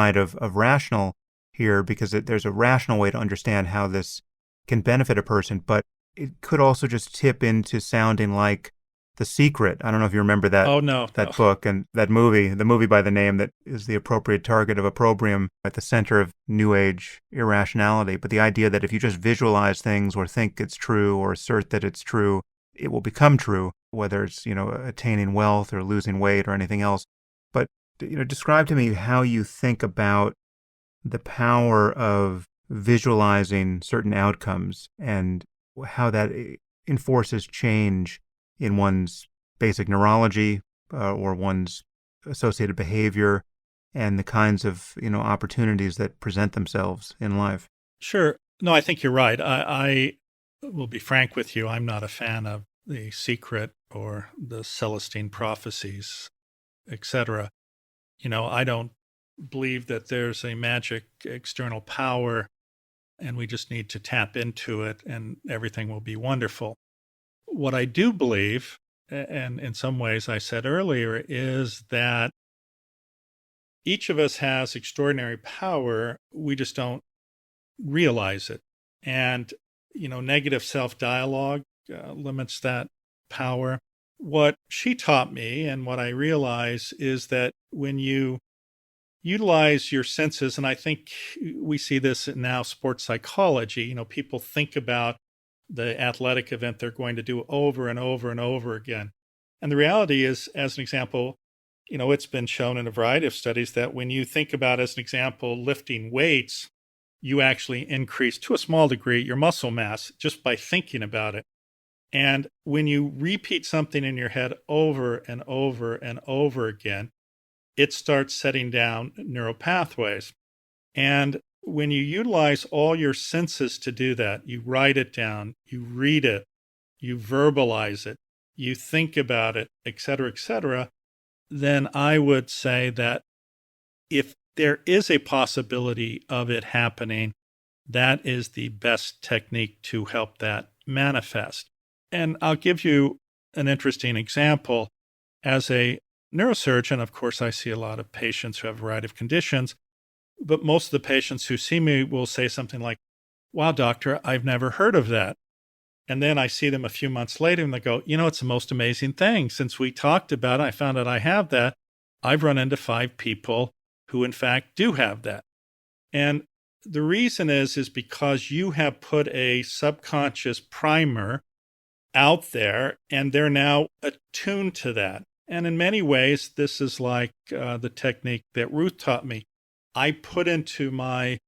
side of rational here because there's a rational way to understand how this can benefit a person, but it could also just tip into sounding like The Secret. I don't know if you remember that Oh, no, no. that book and that movie, the movie by the name that is the appropriate target of opprobrium at the center of New Age irrationality. But the idea that if you just visualize things or think it's true or assert that it's true, it will become true, whether it's, attaining wealth or losing weight or anything else. But, describe to me how you think about the power of visualizing certain outcomes and how that enforces change in one's basic neurology or one's associated behavior and the kinds of opportunities that present themselves in life. Sure. No, I think you're right. I will be frank with you. I'm not a fan of The Secret or the Celestine prophecies, etc. I don't believe that there's a magic external power and we just need to tap into it and everything will be wonderful. What I do believe, and in some ways I said earlier, is that each of us has extraordinary power. We just don't realize it. And, negative self-dialogue limits that power. What she taught me and what I realize is that when you utilize your senses, and I think we see this in now sports psychology, people think about the athletic event they're going to do over and over and over again. And the reality is, as an example, it's been shown in a variety of studies that when you think about, as an example, lifting weights, you actually increase to a small degree your muscle mass just by thinking about it. And when you repeat something in your head over and over and over again, it starts setting down neural pathways. And when you utilize all your senses to do that, you write it down, you read it, you verbalize it, you think about it, et cetera, then I would say that if there is a possibility of it happening, that is the best technique to help that manifest. And I'll give you an interesting example. As a neurosurgeon, of course, I see a lot of patients who have a variety of conditions, but most of the patients who see me will say something like, "Wow, doctor, I've never heard of that." And then I see them a few months later and they go, "It's the most amazing thing. Since we talked about it, I found out I have that. I've run into 5 people who in fact do have that." And the reason is because you have put a subconscious primer out there and they're now attuned to that. And in many ways, this is like the technique that Ruth taught me. I put into my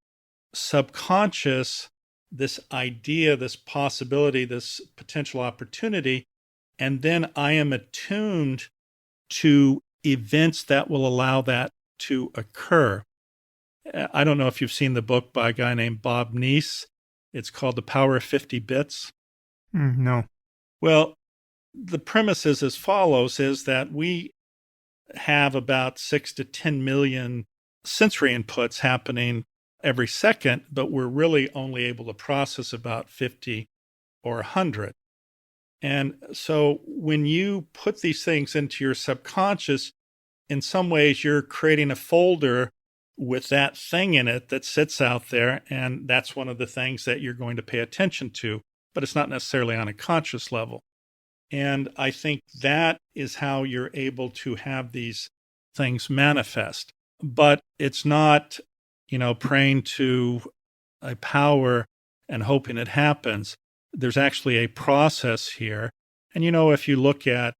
subconscious this idea, this possibility, this potential opportunity, and then I am attuned to events that will allow that to occur. I don't know if you've seen the book by a guy named Bob Neese. It's called The Power of 50 Bits. No. Well, the premise is as follows, is that we have about 6 to 10 million sensory inputs happening every second, but we're really only able to process about 50 or 100. And so when you put these things into your subconscious, in some ways you're creating a folder with that thing in it that sits out there. And that's one of the things that you're going to pay attention to, but it's not necessarily on a conscious level. And I think that is how you're able to have these things manifest. But it's not, praying to a power and hoping it happens. There's actually a process here. And, if you look at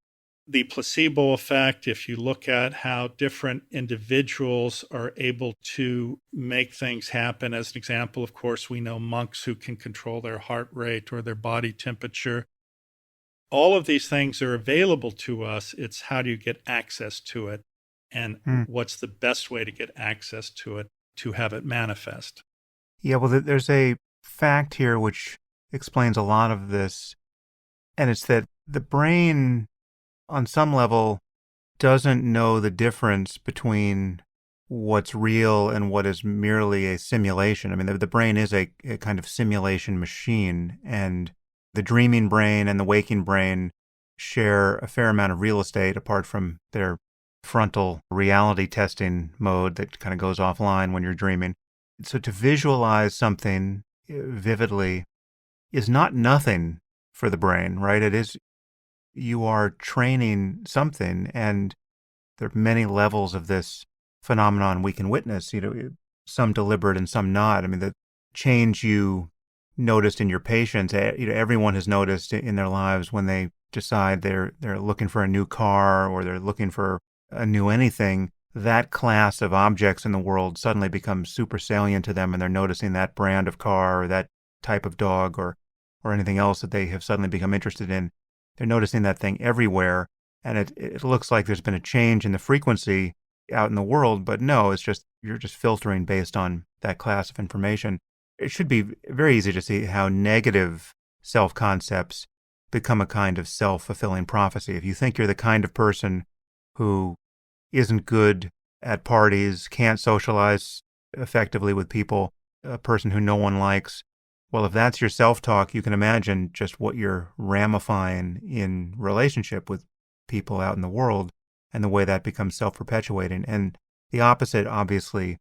the placebo effect, if you look at how different individuals are able to make things happen, as an example, of course, we know monks who can control their heart rate or their body temperature. All of these things are available to us. It's how do you get access to it? And what's the best way to get access to it to have it manifest? Yeah, well, there's a fact here which explains a lot of this, and it's that the brain, on some level, doesn't know the difference between what's real and what is merely a simulation. I mean, the brain is a kind of simulation machine, and the dreaming brain and the waking brain share a fair amount of real estate apart from their frontal reality testing mode that kind of goes offline when you're dreaming. So to visualize something vividly is not nothing for the brain, right? It is, you are training something, and there are many levels of this phenomenon we can witness, some deliberate and some not. I mean, the change you noticed in your patients, everyone has noticed in their lives when they decide they're looking for a new car or they're looking for a new anything, that class of objects in the world suddenly becomes super salient to them, and they're noticing that brand of car or that type of dog or anything else that they have suddenly become interested in. They're noticing that thing everywhere, and it looks like there's been a change in the frequency out in the world, but no, it's just you're just filtering based on that class of information. It should be very easy to see how negative self-concepts become a kind of self-fulfilling prophecy. If you think you're the kind of person who isn't good at parties, can't socialize effectively with people, a person who no one likes, well, if that's your self-talk, you can imagine just what you're ramifying in relationship with people out in the world and the way that becomes self-perpetuating. And the opposite, obviously,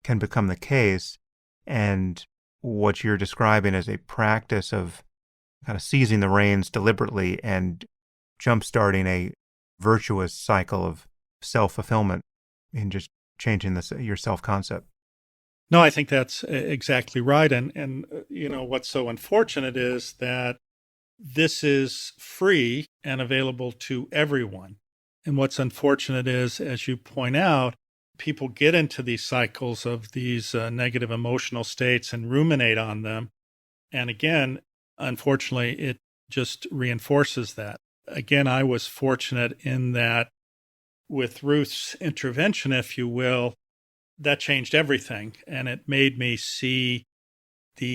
can become the case. And what you're describing is a practice of kind of seizing the reins deliberately and jump-starting a virtuous cycle of self-fulfillment in just changing your self-concept. No, I think that's exactly right. And what's so unfortunate is that this is free and available to everyone. And what's unfortunate is, as you point out, people get into these cycles of these negative emotional states and ruminate on them. And again, unfortunately, it just reinforces that. Again, I was fortunate in that with Ruth's intervention, if you will, that changed everything. And it made me see the